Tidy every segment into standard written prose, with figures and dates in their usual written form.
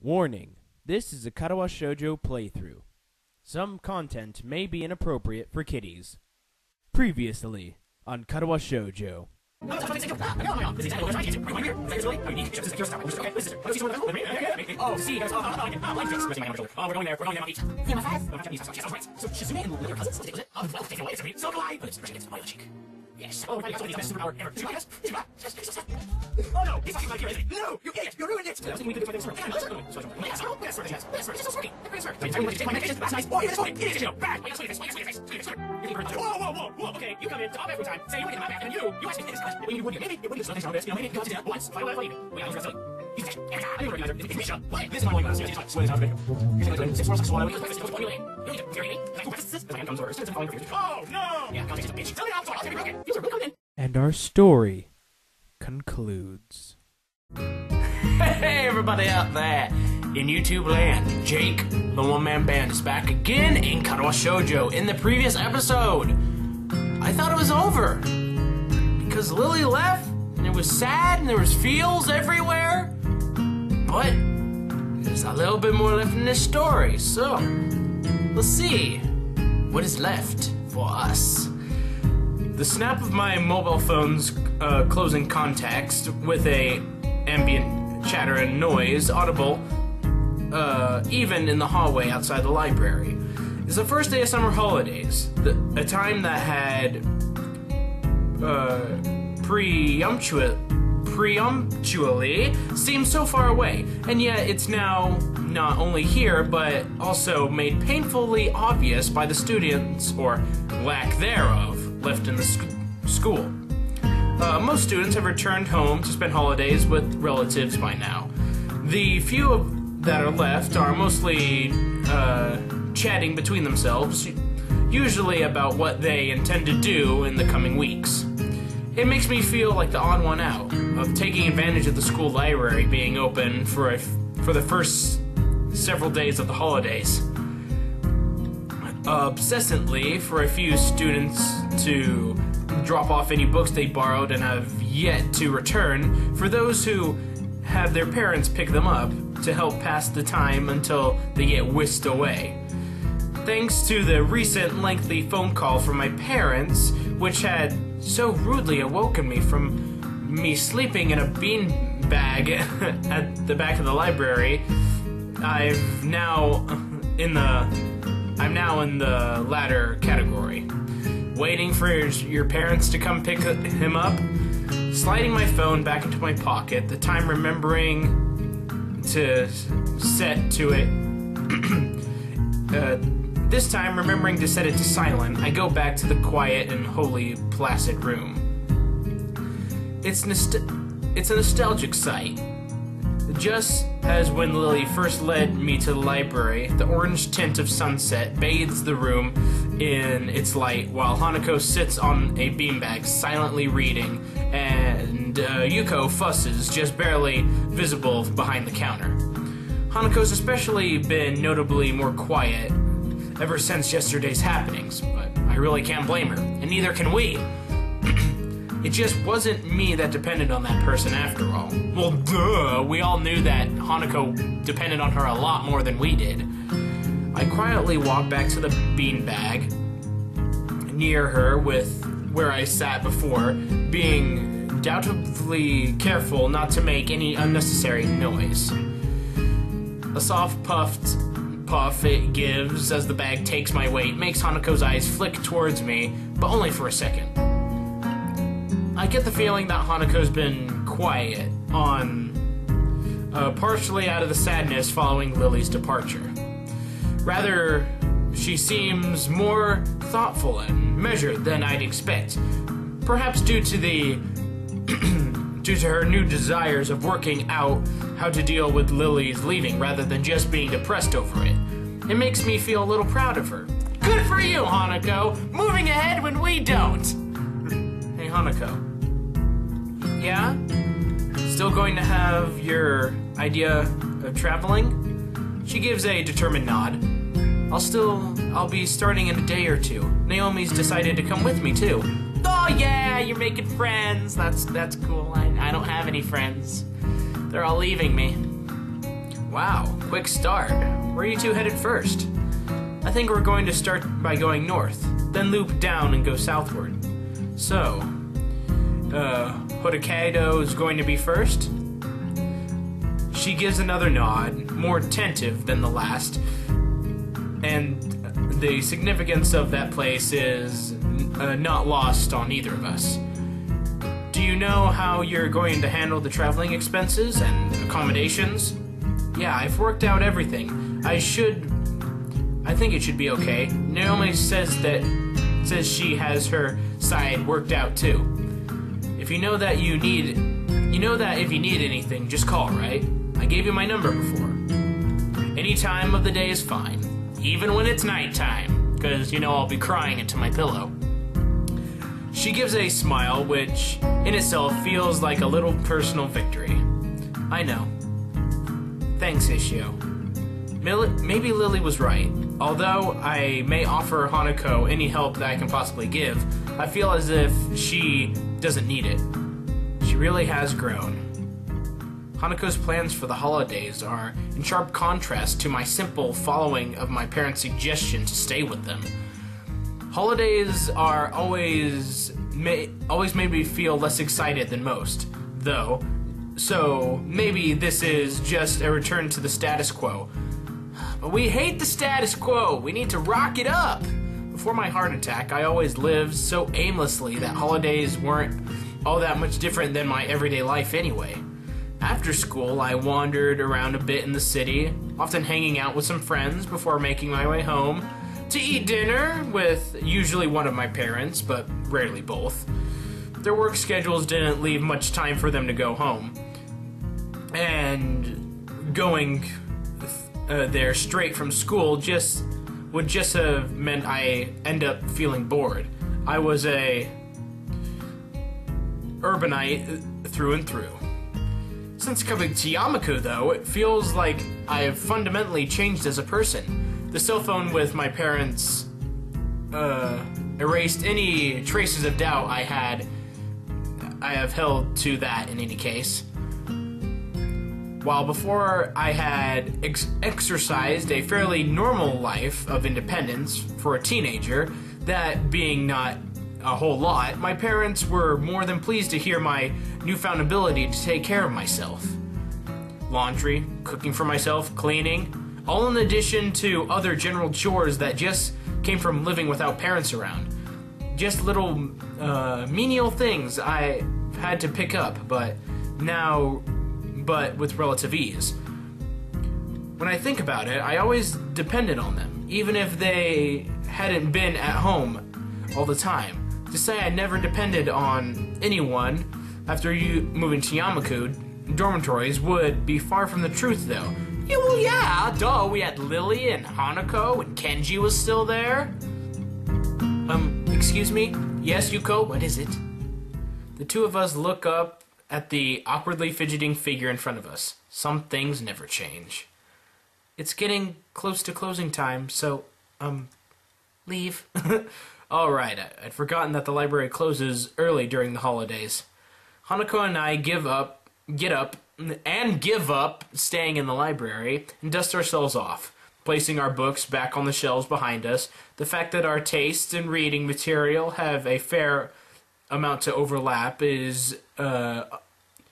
Warning: this is a Katawa Shoujo playthrough. Some content may be inappropriate for kiddies. Previously on Katawa Shoujo. Oh, see, we're going there. So do I. Yes. Oh, right. Best superpower ever. Oh no! He's talking about here, isn't he? No! You idiot! You ruined it! I was thinking we could do this for That's nice. Oh, you're sorry. Idiot! No, bad! Wait, whoa! Okay, you come in. I'll back for time. Say you get my back, and you ask me this. Maybe you wouldn't. Maybe you slow this. Maybe you go to dinner once. Wait, I was gonna say. He's dead. I didn't recognize her. It's Misha. What? This is my glass. Yes, it's not video. Oh no! Yeah, context is a bitch. Tell me how to talk. Okay. And our story concludes. Hey everybody out there in YouTube land, Jake, the one-man band, is back again in Katawa Shoujo. In the previous episode, I thought it was over because Lilly left and it was sad and there was feels everywhere, but there's a little bit more left in this story, so let's see what is left for us. The snap of my mobile phone's closing contacts with a ambient chatter and noise audible even in the hallway outside the library is the first day of summer holidays, a time that had preemptually seemed so far away, and yet it's now not only here but also made painfully obvious by the students, or lack thereof, left in the school. Most students have returned home to spend holidays with relatives by now. The few that are left are mostly chatting between themselves, usually about what they intend to do in the coming weeks. It makes me feel like the odd one out of taking advantage of the school library being open for the first several days of the holidays. Obsessively for a few students to drop off any books they borrowed and have yet to return, for those who have their parents pick them up to help pass the time until they get whisked away. Thanks to the recent lengthy phone call from my parents, which had so rudely awoken me from me sleeping in a bean bag at the back of the library, I'm now in the latter category. Waiting for your parents to come pick him up, sliding my phone back into my pocket, the time remembering to set to it, this time remembering to set it to silent, I go back to the quiet and wholly placid room. It's a nostalgic sight. Just as when Lilly first led me to the library, the orange tint of sunset bathes the room in its light while Hanako sits on a beanbag silently reading, and Yuko fusses, just barely visible behind the counter. Hanako's especially been notably more quiet ever since yesterday's happenings, but I really can't blame her, and neither can we. It just wasn't me that depended on that person after all. Well, duh, we all knew that Hanako depended on her a lot more than we did. I quietly walked back to the beanbag near her with where I sat before, being doubtfully careful not to make any unnecessary noise. A soft puff it gives as the bag takes my weight makes Hanako's eyes flick towards me, but only for a second. I get the feeling that Hanako's been quiet partially out of the sadness following Lily's departure. Rather, she seems more thoughtful and measured than I'd expect, perhaps due to her new desires of working out how to deal with Lily's leaving rather than just being depressed over it. It makes me feel a little proud of her. Good for you, Hanako! Moving ahead when we don't! Hey, Hanako. Yeah? Still going to have your idea of traveling? She gives a determined nod. I'll be starting in a day or two. Naomi's decided to come with me too. Oh yeah, you're making friends. That's cool. I don't have any friends. They're all leaving me. Wow, quick start. Where are you two headed first? I think we're going to start by going north, then loop down and go southward. So, Hodokaido is going to be first? She gives another nod, more attentive than the last, and the significance of that place is not lost on either of us. Do you know how you're going to handle the traveling expenses and accommodations? Yeah, I've worked out everything. I think it should be okay. Naomi says she has her side worked out too. If you know that if you need anything, just call, right? I gave you my number before. Any time of the day is fine, even when it's nighttime, because I'll be crying into my pillow. She gives a smile, which in itself feels like a little personal victory. I know. Thanks, Ishio. Maybe Lilly was right. Although I may offer Hanako any help that I can possibly give, I feel as if she doesn't need it. She really has grown. Hanako's plans for the holidays are in sharp contrast to my simple following of my parents' suggestion to stay with them. Holidays are always made me feel less excited than most, though, so maybe this is just a return to the status quo. But we hate the status quo. We need to rock it up. Before my heart attack, I always lived so aimlessly that holidays weren't all that much different than my everyday life anyway. After school, I wandered around a bit in the city, often hanging out with some friends before making my way home to eat dinner with usually one of my parents, but rarely both. Their work schedules didn't leave much time for them to go home, and going there straight from school would just have meant I end up feeling bored. I was a urbanite through and through. Since coming to Yamaku, though, it feels like I've fundamentally changed as a person. The cell phone with my parents erased any traces of doubt I have held to that in any case. While before I had exercised a fairly normal life of independence for a teenager, that being not a whole lot, my parents were more than pleased to hear my newfound ability to take care of myself. Laundry, cooking for myself, cleaning, all in addition to other general chores that just came from living without parents around. Just little menial things I had to pick up, but with relative ease. When I think about it, I always depended on them, even if they hadn't been at home all the time. To say I never depended on anyone after moving to Yamaku dormitories would be far from the truth, though. Yeah, well, yeah, duh, we had Lilly and Hanako, and Kenji was still there. Excuse me? Yes, Yuko, what is it? The two of us look up at the awkwardly fidgeting figure in front of us. Some things never change. It's getting close to closing time, so, leave. Alright, I'd forgotten that the library closes early during the holidays. Hanako and I give up staying in the library and dust ourselves off, placing our books back on the shelves behind us. The fact that our tastes in reading material have a fair amount to overlap is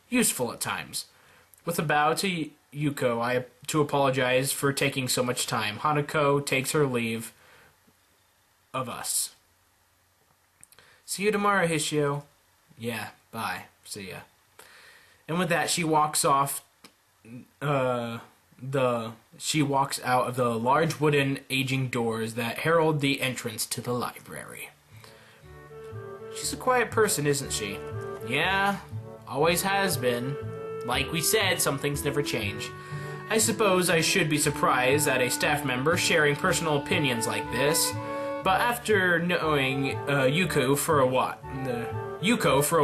useful at times. With a bow to Yuko, to apologize for taking so much time, Hanako takes her leave of us. See you tomorrow, Hishio. Yeah, bye. See ya. And with that, she walks off. She walks out of the large wooden aging doors that herald the entrance to the library. She's a quiet person, isn't she? Yeah, always has been. Like we said, some things never change. I suppose I should be surprised at a staff member sharing personal opinions like this. But after knowing Yuko for a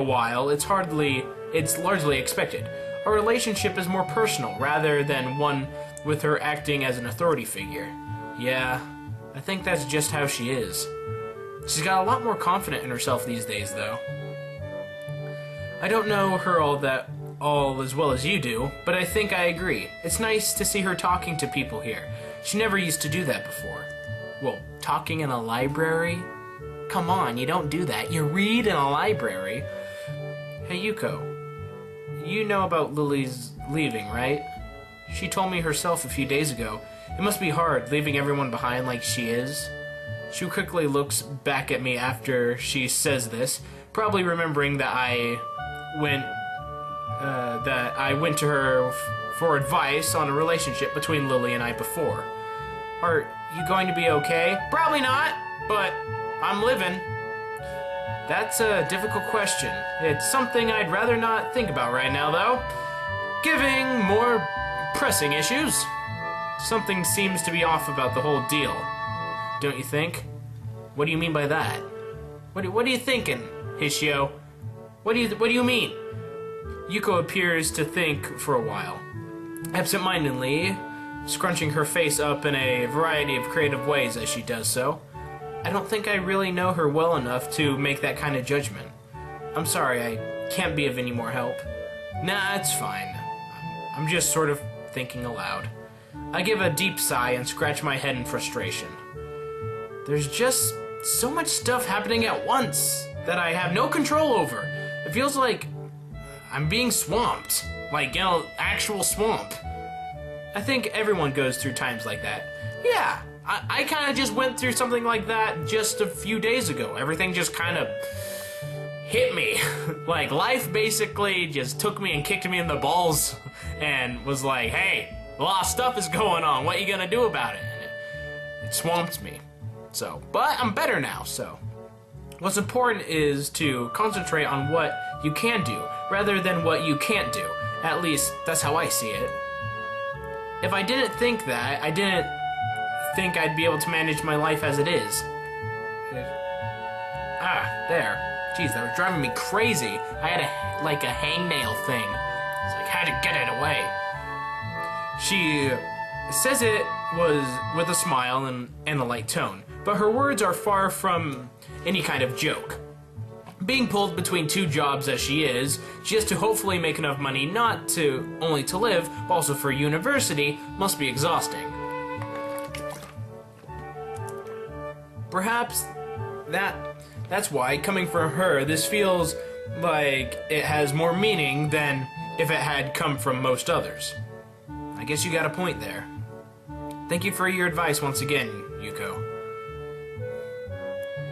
while, it's largely expected. Our relationship is more personal rather than one with her acting as an authority figure. Yeah, I think that's just how she is. She's got a lot more confidence in herself these days, though. I don't know her all that all as well as you do, but I think I agree. It's nice to see her talking to people here. She never used to do that before. Well, talking in a library? Come on, you don't do that. You read in a library. Hey, Yuko. You know about Lily's leaving, right? She told me herself a few days ago. It must be hard, leaving everyone behind like she is. She quickly looks back at me after she says this, probably remembering that I went to her for advice on a relationship between Lily and I before. Are you going to be okay? Probably not, but I'm living. That's a difficult question. It's something I'd rather not think about right now, though. Giving more pressing issues. Something seems to be off about the whole deal. Don't you think? What do you mean by that? What are you thinking, Hishio? What do you mean? Yuko appears to think for a while, absent-mindedly scrunching her face up in a variety of creative ways as she does so. I don't think I really know her well enough to make that kind of judgment. I'm sorry, I can't be of any more help. Nah, it's fine. I'm just sort of thinking aloud. I give a deep sigh and scratch my head in frustration. There's just so much stuff happening at once that I have no control over. It feels like I'm being swamped. Like, actual swamp. I think everyone goes through times like that. Yeah, I kind of just went through something like that just a few days ago. Everything just kind of hit me. Like, life basically just took me and kicked me in the balls and was like, hey, a lot of stuff is going on. What are you gonna do about it? And it swamped me. So, but I'm better now, so. What's important is to concentrate on what you can do rather than what you can't do. At least, that's how I see it. If I didn't think that, I didn't think I'd be able to manage my life as it is. There. Jeez, that was driving me crazy. I had a hangnail thing. It's like, I had to get it away. She says it was with a smile and a light tone, but her words are far from any kind of joke. Being pulled between two jobs as she is, just to hopefully make enough money not to only to live, but also for university, must be exhausting. Perhaps that's why, coming from her, this feels like it has more meaning than if it had come from most others. I guess you got a point there. Thank you for your advice once again, Yuko.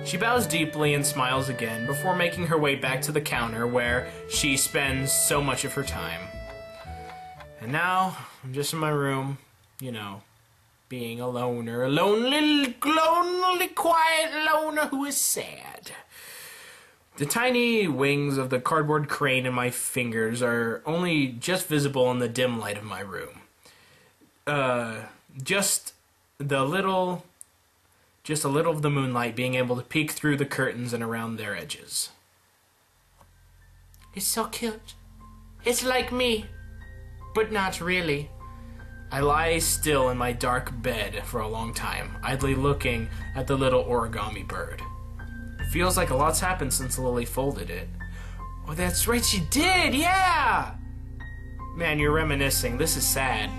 She bows deeply and smiles again before making her way back to the counter where she spends so much of her time. And now, I'm just in my room, being a loner, a lonely, quiet loner who is sad. The tiny wings of the cardboard crane in my fingers are only just visible in the dim light of my room. Just a little of the moonlight being able to peek through the curtains and around their edges. It's so cute. It's like me, but not really. I lie still in my dark bed for a long time, idly looking at the little origami bird. It feels like a lot's happened since Lily folded it. Oh, that's right, she did, yeah! Man, you're reminiscing. This is sad.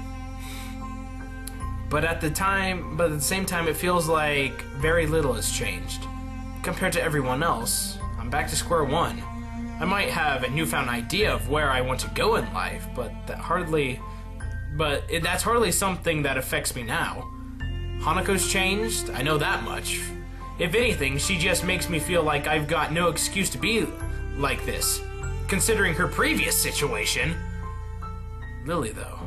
But at the same time, it feels like very little has changed. Compared to everyone else, I'm back to square one. I might have a newfound idea of where I want to go in life, but that's hardly something that affects me now. Hanako's changed, I know that much. If anything, she just makes me feel like I've got no excuse to be like this, considering her previous situation. Lily, though.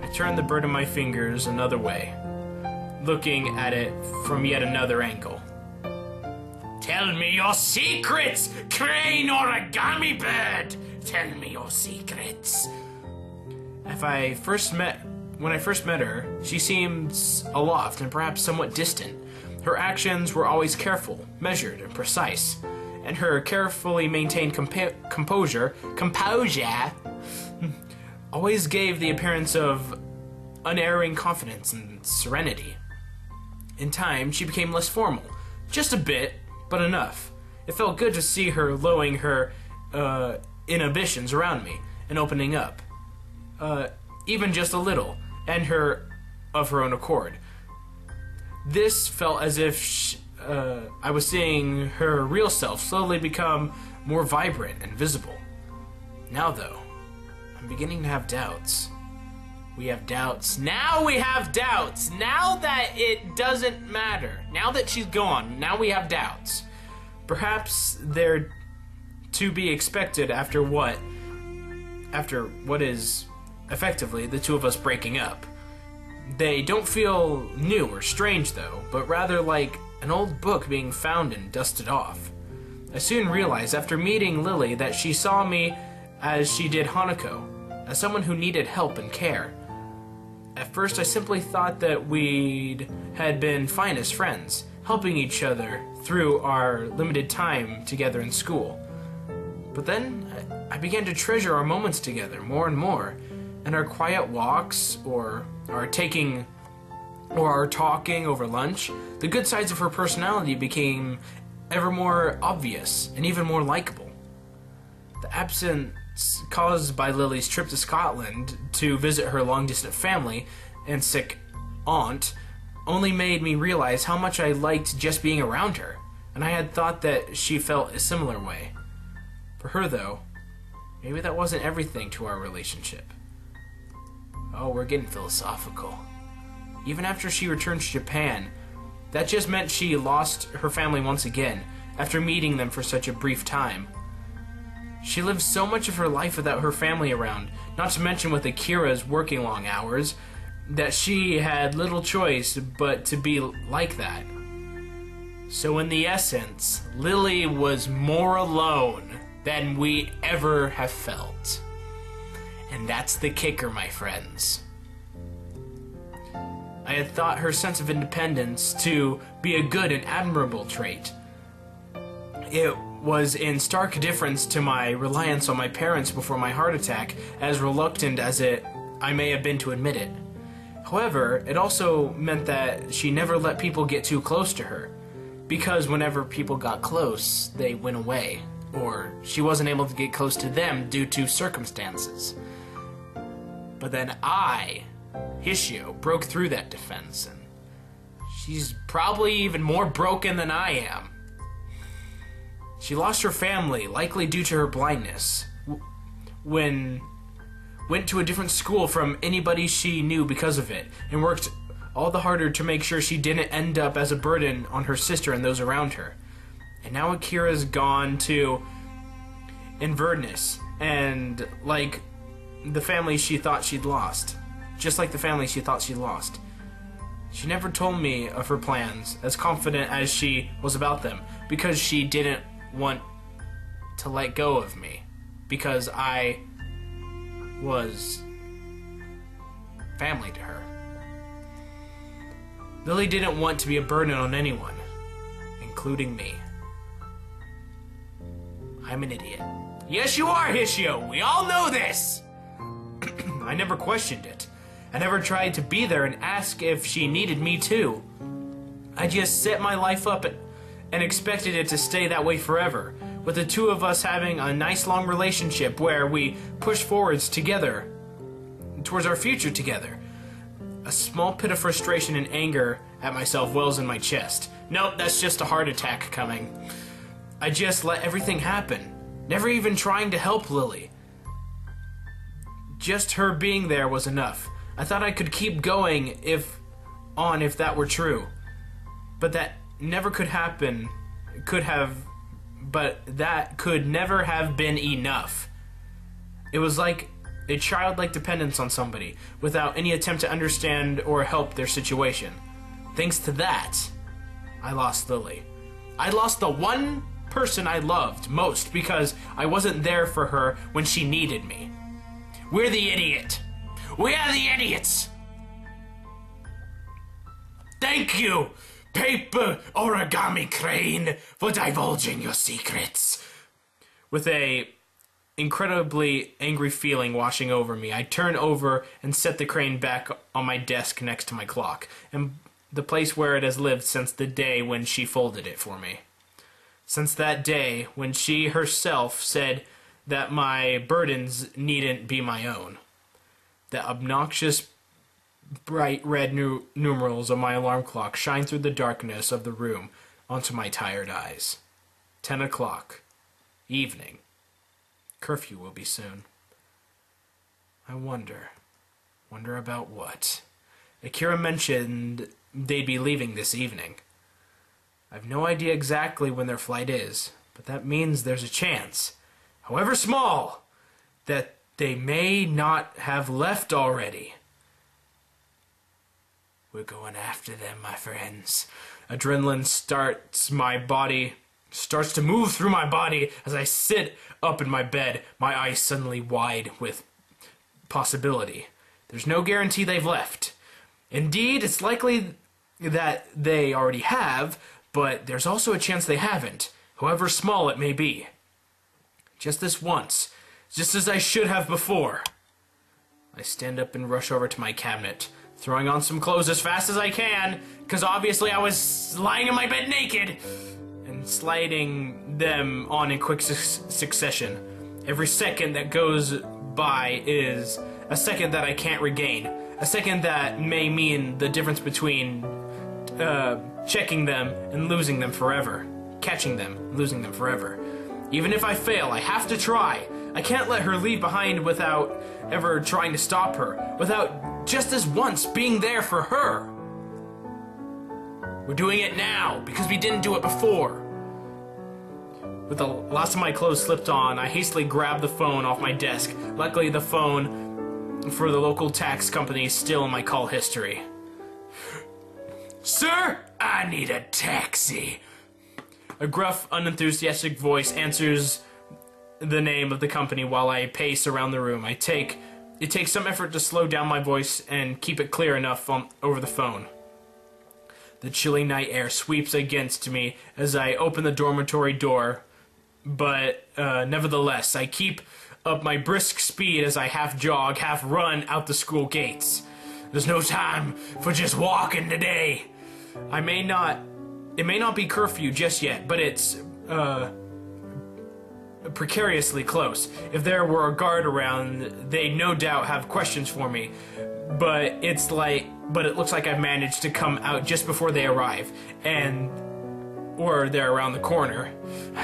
I turn the bird in my fingers another way, looking at it from yet another angle. Tell me your secrets, crane origami bird! Tell me your secrets. When I first met her, she seemed aloft and perhaps somewhat distant. Her actions were always careful, measured, and precise, and her carefully maintained composure always gave the appearance of unerring confidence and serenity. In time, she became less formal. Just a bit, but enough. It felt good to see her lowering her inhibitions around me, and opening up. Even just a little, and of her own accord. This felt as if I was seeing her real self slowly become more vibrant and visible. Now, though, I'm beginning to have doubts. We have doubts. Now we have doubts. Now that it doesn't matter. Now that she's gone, now we have doubts. Perhaps they're to be expected after what is effectively the two of us breaking up. They don't feel new or strange though, but rather like an old book being found and dusted off. I soon realized after meeting Lilly that she saw me as she did Hanako, as someone who needed help and care. At first I simply thought that we had been fine as friends, helping each other through our limited time together in school. But then I began to treasure our moments together more and more, and our quiet walks, or our talking over lunch. The good sides of her personality became ever more obvious and even more likable. The absence caused by Lily's trip to Scotland to visit her long-distant family and sick aunt only made me realize how much I liked just being around her, and I had thought that she felt a similar way. For her, though, maybe that wasn't everything to our relationship. Oh, we're getting philosophical. Even after she returned to Japan, that just meant she lost her family once again, after meeting them for such a brief time. She lived so much of her life without her family around, not to mention with Akira's working long hours, that she had little choice but to be like that. So in the essence, Lilly was more alone than we ever have felt. And that's the kicker, my friends. I had thought her sense of independence to be a good and admirable trait. It was in stark difference to my reliance on my parents before my heart attack, as reluctant as I may have been to admit it. However, it also meant that she never let people get too close to her, because whenever people got close, they went away, or she wasn't able to get close to them due to circumstances. But then I, Hishio, broke through that defense, and she's probably even more broken than I am. She lost her family, likely due to her blindness, went to a different school from anybody she knew because of it, and worked all the harder to make sure she didn't end up as a burden on her sister and those around her. And now Akira's gone to Inverness, and like the family she thought she'd lost. Just like the family she thought she'd lost. She never told me of her plans, as confident as she was about them, because she didn't want to let go of me, because I was family to her. Lilly didn't want to be a burden on anyone, including me. I'm an idiot. Yes, you are, Hishio! We all know this! I never questioned it. I never tried to be there and ask if she needed me too. I just set my life up and expected it to stay that way forever, with the two of us having a nice long relationship where we push forwards together, towards our future together. A small pit of frustration and anger at myself wells in my chest. Nope, that's just a heart attack coming. I just let everything happen, never even trying to help Lilly. Just her being there was enough. I thought I could keep going if that were true. But that never could happen, but that could never have been enough. It was like a childlike dependence on somebody, without any attempt to understand or help their situation. Thanks to that, I lost Lilly. I lost the one person I loved most because I wasn't there for her when she needed me. We're the idiot. We are the idiots. Thank you, Paper Origami Crane, for divulging your secrets. With a incredibly angry feeling washing over me, I turn over and set the crane back on my desk next to my clock, and the place where it has lived since the day when she folded it for me. Since that day when she herself said that my burdens needn't be my own. The obnoxious bright red numerals of my alarm clock shine through the darkness of the room onto my tired eyes. 10 o'clock. Evening. Curfew will be soon. I wonder about what? Akira mentioned they'd be leaving this evening. I've no idea exactly when their flight is, but that means there's a chance, however small, that they may not have left already. We're going after them, my friends. Adrenaline starts to move through my body as I sit up in my bed, my eyes suddenly wide with possibility. There's no guarantee they've left. Indeed, it's likely that they already have, but there's also a chance they haven't, however small it may be. Just this once, just as I should have before. I stand up and rush over to my cabinet, throwing on some clothes as fast as I can, because obviously I was lying in my bed naked, and sliding them on in quick succession. Every second that goes by is a second that I can't regain, a second that may mean the difference between checking them and losing them forever, catching them, losing them forever. Even if I fail, I have to try. I can't let her leave behind without ever trying to stop her, without just this once being there for her. We're doing it now, because we didn't do it before. With the last of my clothes slipped on, I hastily grabbed the phone off my desk. Luckily, the phone for the local tax company is still in my call history. Sir, I need a taxi. A gruff, unenthusiastic voice answers the name of the company while I pace around the room. It takes some effort to slow down my voice and keep it clear enough over the phone. The chilly night air sweeps against me as I open the dormitory door, but nevertheless, I keep up my brisk speed as I half jog, half run out the school gates. There's no time for just walking today. It may not be curfew just yet, but it's precariously close. If there were a guard around, they'd no doubt have questions for me. But it looks like I've managed to come out just before they arrive, or they're around the corner.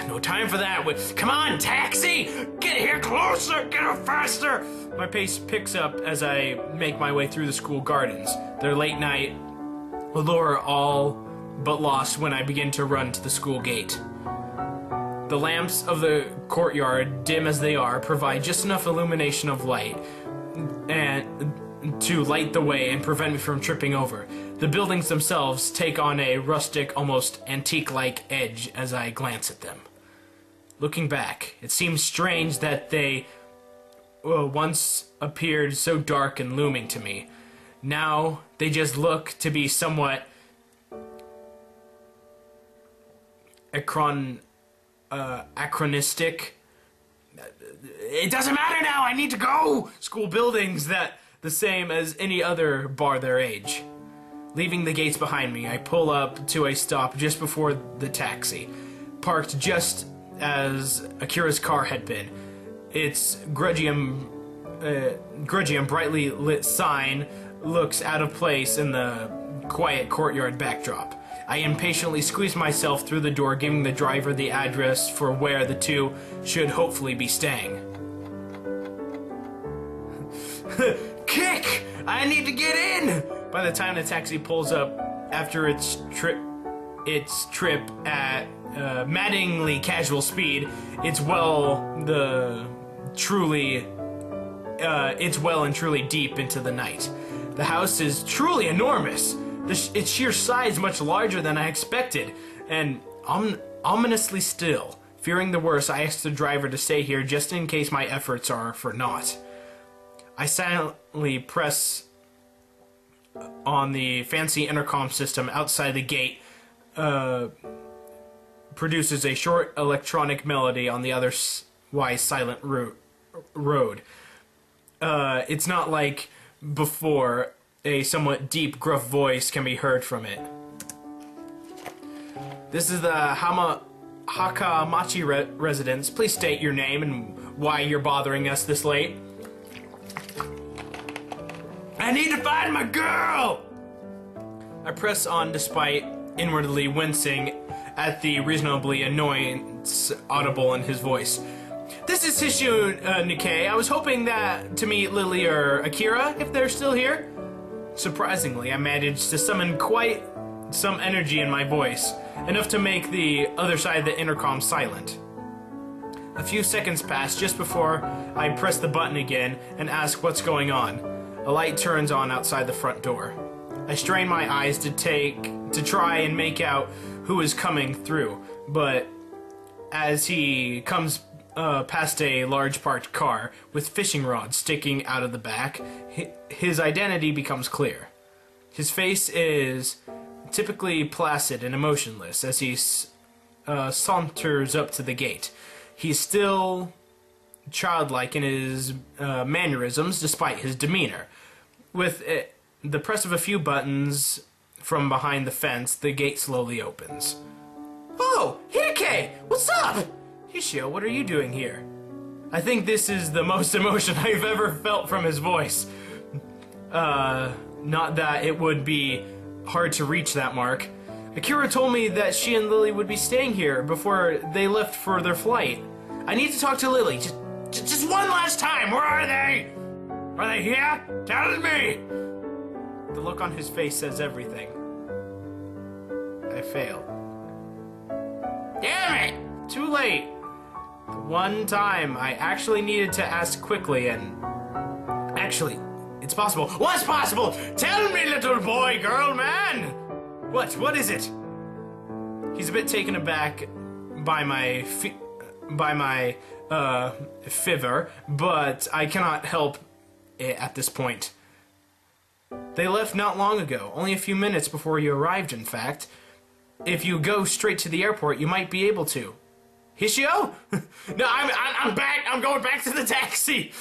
No time for that. Come on, taxi! Get here closer! Get here faster! My pace picks up as I make my way through the school gardens. They're late night, allure all but lost when I begin to run to the school gate. The lamps of the courtyard, dim as they are, provide just enough illumination of light and to light the way and prevent me from tripping over. The buildings themselves take on a rustic, almost antique-like edge as I glance at them. Looking back, it seems strange that they once appeared so dark and looming to me. Now they just look to be somewhat anachronistic. It doesn't matter now, I need to go! School buildings that the same as any other bar their age. Leaving the gates behind me, I pull up to a stop just before the taxi, parked just as Akira's car had been. Its grudgy and brightly lit sign looks out of place in the quiet courtyard backdrop. I impatiently squeeze myself through the door, giving the driver the address for where the two should hopefully be staying. Kick! I need to get in! By the time the taxi pulls up after its trip at maddeningly casual speed, it's well and truly deep into the night. The house is truly enormous. Its sheer size much larger than I expected, and ominously still. Fearing the worst, I asked the driver to stay here just in case my efforts are for naught. I silently press on the fancy intercom system outside the gate, produces a short electronic melody on the otherwise silent road. It's not like before. A somewhat deep, gruff voice can be heard from it. This is the Hakamachi residence. Please state your name and why you're bothering us this late. I need to find my girl! I press on despite inwardly wincing at the reasonably annoyance audible in his voice. This is Hishu Nikkei. I was hoping to meet Lilly or Akira, if they're still here. Surprisingly, I managed to summon quite some energy in my voice, enough to make the other side of the intercom silent. A few seconds pass just before I press the button again and ask what's going on. A light turns on outside the front door. I strain my eyes to try and make out who is coming through, but as he comes past a large parked car with fishing rods sticking out of the back, his identity becomes clear. His face is typically placid and emotionless as he saunters up to the gate. He's still childlike in his mannerisms despite his demeanor. With the press of a few buttons from behind the fence, the gate slowly opens. Oh, Hideki! What's up? Hishio, what are you doing here? I think this is the most emotion I've ever felt from his voice. Not that it would be hard to reach that mark. Akira told me that she and Lilly would be staying here before they left for their flight. I need to talk to Lilly. Just one last time. Where are they? Are they here? Tell me! The look on his face says everything. I failed. Damn it! Too late. The one time I actually needed to ask quickly and... Actually, it's possible. What's possible? Tell me, little boy, girl, man! What is it? He's a bit taken aback by my fiver, but I cannot help it at this point. They left not long ago, only a few minutes before you arrived, in fact. If you go straight to the airport, you might be able to. Hishio? No, I'm back. I'm going back to the taxi.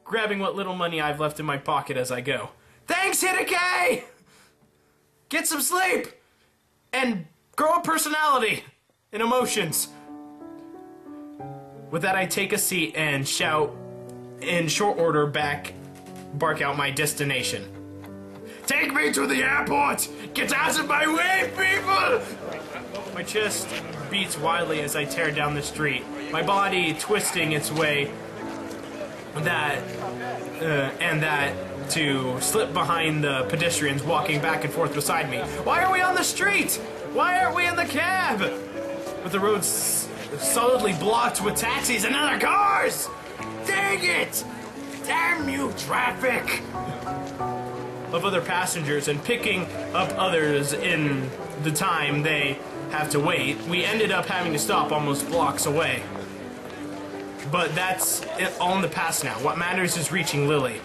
Grabbing what little money I've left in my pocket as I go. Thanks, Hideki! Get some sleep! And grow a personality and emotions. With that, I take a seat and shout in short order bark out my destination. Take me to the airport! Get out of my way, people! My chest beats wildly as I tear down the street, my body twisting its way to slip behind the pedestrians walking back and forth beside me. Why are we on the street? Why aren't we in the cab? With the roads solidly blocked with taxis and other cars! Dang it! Damn you, traffic! Of other passengers and picking up others in the time they have to wait, we ended up having to stop almost blocks away. But that's all in the past now. What matters is reaching Lilly.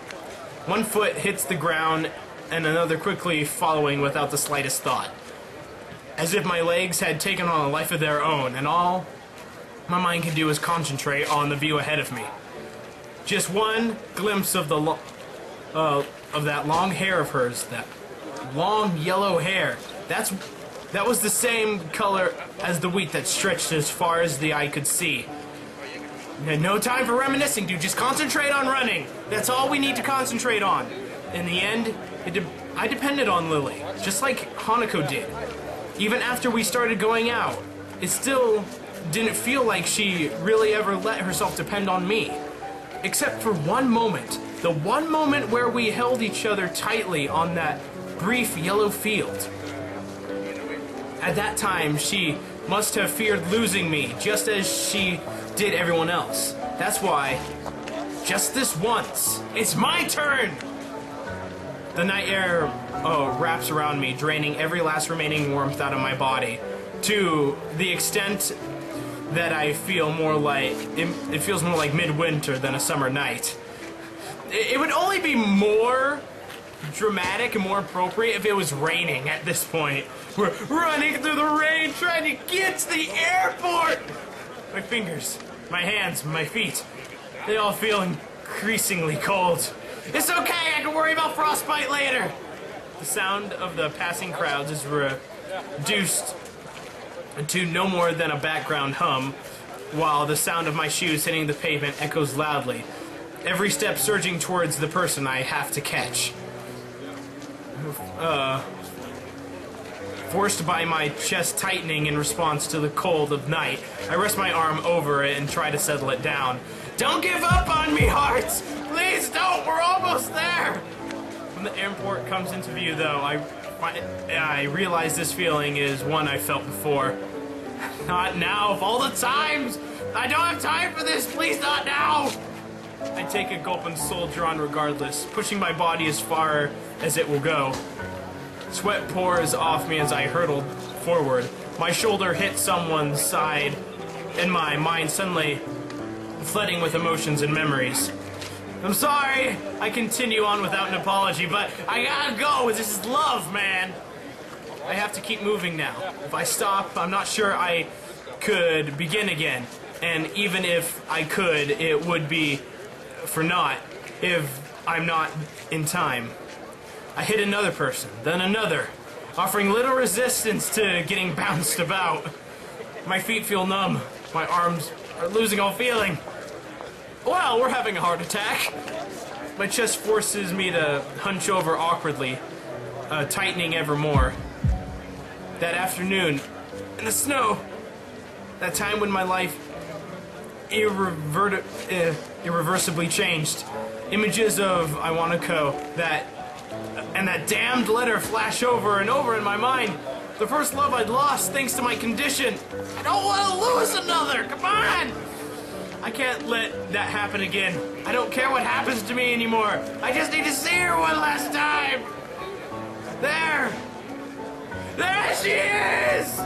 One foot hits the ground and another quickly following without the slightest thought. As if my legs had taken on a life of their own, and all my mind can do is concentrate on the view ahead of me. Just one glimpse of the that long hair of hers, that long yellow hair. That was the same color as the wheat that stretched as far as the eye could see. And no time for reminiscing, dude. Just concentrate on running. That's all we need to concentrate on. In the end, I depended on Lilly, just like Hanako did. Even after we started going out, it still didn't feel like she really ever let herself depend on me. Except for one moment. The one moment where we held each other tightly on that brief yellow field. At that time, she must have feared losing me, just as she did everyone else. That's why, just this once, it's my turn! The night air wraps around me, draining every last remaining warmth out of my body, to the extent that I feel more like, it feels more like midwinter than a summer night. It would only be more dramatic and more appropriate if it was raining at this point. We're running through the rain trying to get to the airport! My fingers, my hands, my feet, they all feel increasingly cold. It's okay, I can worry about frostbite later! The sound of the passing crowds is reduced to no more than a background hum while the sound of my shoes hitting the pavement echoes loudly, every step surging towards the person I have to catch. Forced by my chest tightening in response to the cold of night, I rest my arm over it and try to settle it down. Don't give up on me, Hearts! Please don't! We're almost there! When the airport comes into view, though, I realize this feeling is one I felt before. Not now, of all the times! I don't have time for this! Please, not now! I take a gulp and soldier on regardless, pushing my body as far as it will go. Sweat pours off me as I hurtle forward. My shoulder hits someone's side, and my mind suddenly flooding with emotions and memories. I'm sorry, I continue on without an apology, but I gotta go. This is love, man. I have to keep moving now. If I stop, I'm not sure I could begin again. And even if I could, it would be for naught if I'm not in time. I hit another person, then another, offering little resistance to getting bounced about. My feet feel numb. My arms are losing all feeling. Well, we're having a heart attack. My chest forces me to hunch over awkwardly, tightening ever more. That afternoon, in the snow, that time when my life irreversibly changed. Images of Iwanako, and that damned letter flash over and over in my mind. The first love I'd lost thanks to my condition. I don't want to lose another. Come on. I can't let that happen again. I don't care what happens to me anymore. I just need to see her one last time. There. There she is.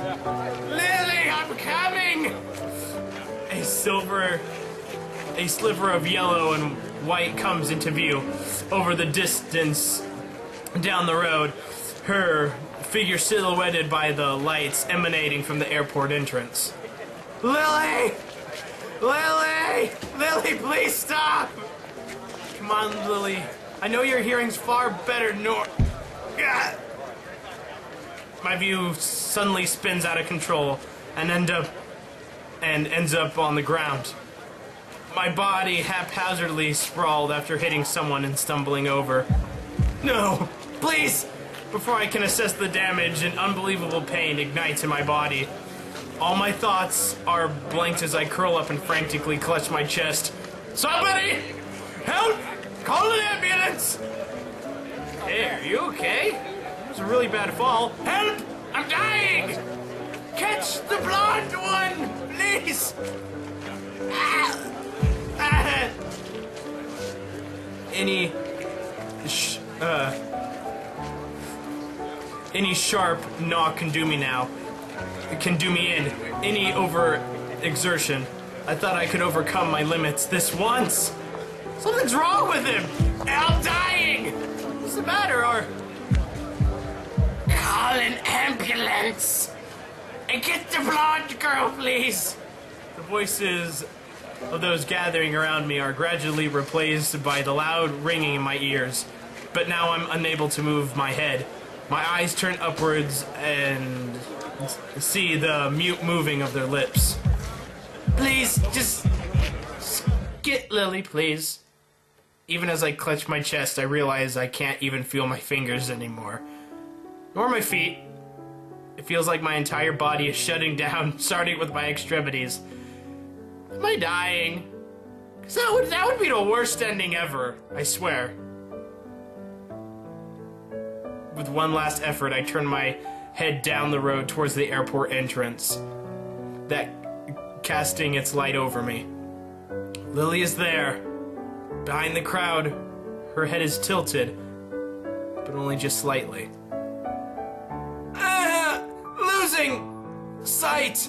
Lilly, I'm coming. A sliver of yellow and white comes into view over the distance down the road, her figure silhouetted by the lights emanating from the airport entrance. Lilly! Lilly! Lilly, please stop! Come on, Lilly. I know your hearing's far better My view suddenly spins out of control and ends up on the ground. My body haphazardly sprawled after hitting someone and stumbling over. No! Please! Before I can assess the damage, an unbelievable pain ignites in my body. All my thoughts are blanked as I curl up and frantically clutch my chest. Somebody! Help! Call an ambulance! Hey, are you okay? It was a really bad fall. Help! I'm dying! Catch the blonde one! Please! Any sharp knock can do me now. It can do me in. Any over-exertion. I thought I could overcome my limits this once. Something's wrong with him. I'm dying. What's the matter? Or call an ambulance. And get the blonde girl, please. The voices of those gathering around me are gradually replaced by the loud ringing in my ears. But now I'm unable to move my head. My eyes turn upwards and see the mute moving of their lips. Please, just get Lilly, please. Even as I clutch my chest, I realize I can't even feel my fingers anymore. Nor my feet. It feels like my entire body is shutting down, starting with my extremities. Am I dying? 'Cause that would be the worst ending ever, I swear. With one last effort, I turn my head down the road towards the airport entrance, that casting its light over me. Lilly is there. Behind the crowd, her head is tilted, but only just slightly. Losing sight!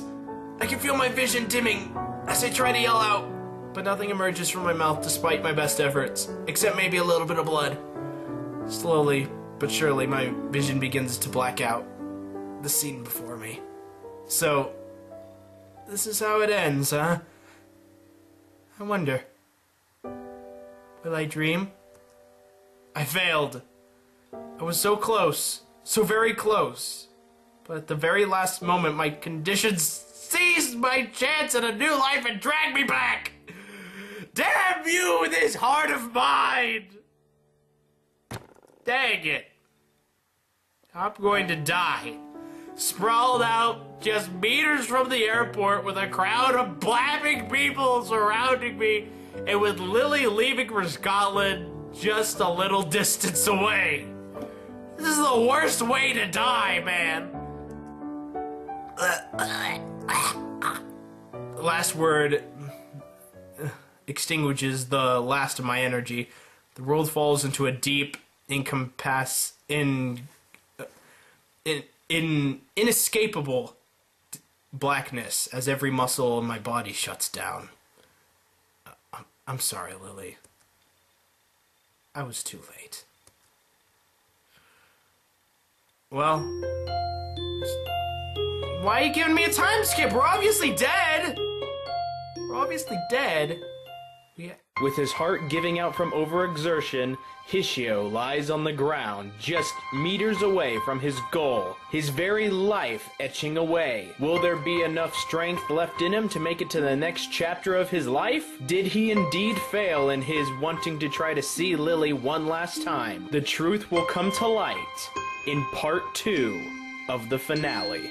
I can feel my vision dimming as I try to yell out, but nothing emerges from my mouth despite my best efforts, except maybe a little bit of blood. Slowly but surely, my vision begins to black out. The scene before me. So, this is how it ends, huh? I wonder. Will I dream? I failed. I was so close. So very close. But at the very last moment, my conditions seized my chance at a new life and dragged me back. Damn you, this heart of mine! Dang it. I'm going to die. Sprawled out just meters from the airport with a crowd of blabbing people surrounding me and with Lilly leaving for Scotland just a little distance away. This is the worst way to die, man. The last word extinguishes the last of my energy. The world falls into a deep, inescapable blackness as every muscle in my body shuts down. I'm sorry, Lilly. I was too late. Well, why are you giving me a time skip? We're obviously dead. We're obviously dead. With his heart giving out from overexertion, Hishio lies on the ground just meters away from his goal, his very life etching away. Will there be enough strength left in him to make it to the next chapter of his life? Did he indeed fail in his wanting to try to see Lilly one last time? The truth will come to light in part 2 of the finale.